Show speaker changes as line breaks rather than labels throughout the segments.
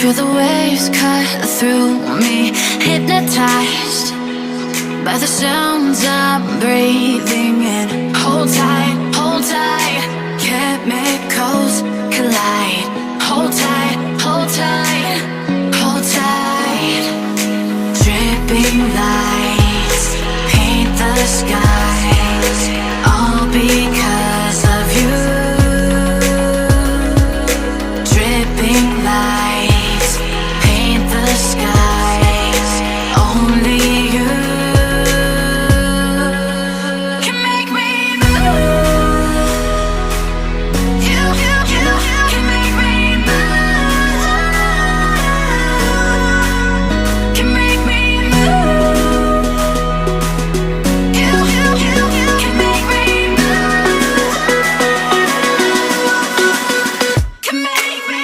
Feel the waves cut through me, hypnotized by the sounds I'm breathing in. Hold tight, chemicals collide. Hold tight, hold tight, hold tight. Dripping lights paint the skies, all because of you. Dripping lights paint the skies, only you can make me move. You can make me move. Can make me move. You can make me move. Can make me.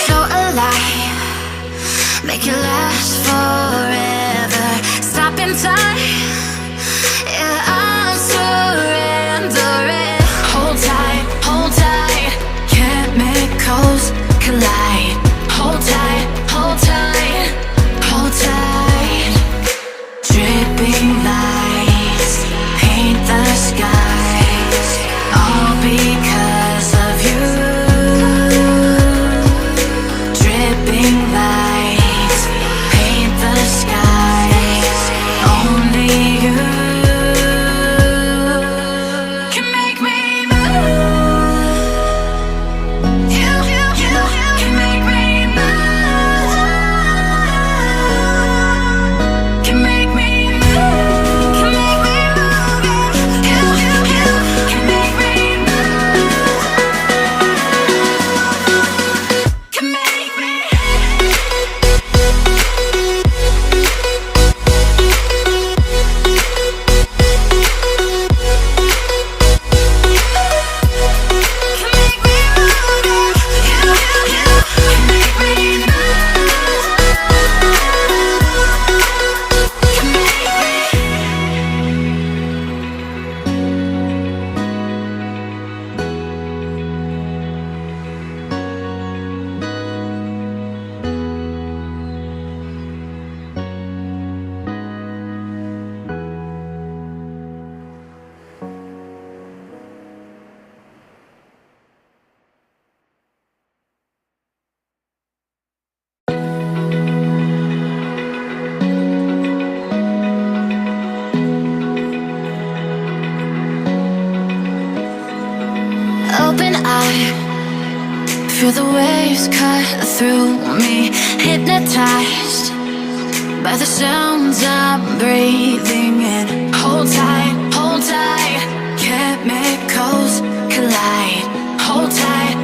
So alive, make it last forever. Stop in time, yeah, I'm surrendering. Hold tight, chemicals collide. Hold tight, hold tight, hold tight. Dripping lights paint the skies, all because of you. Dripping lights paint the skies, only you can make me move. You can make me move. Can make me move. Can make me move. You can make me move. Can make me. Open eye, feel the waves cut through me, hypnotized by the sounds I'm breathing in. Hold tight, chemicals collide. Hold tight,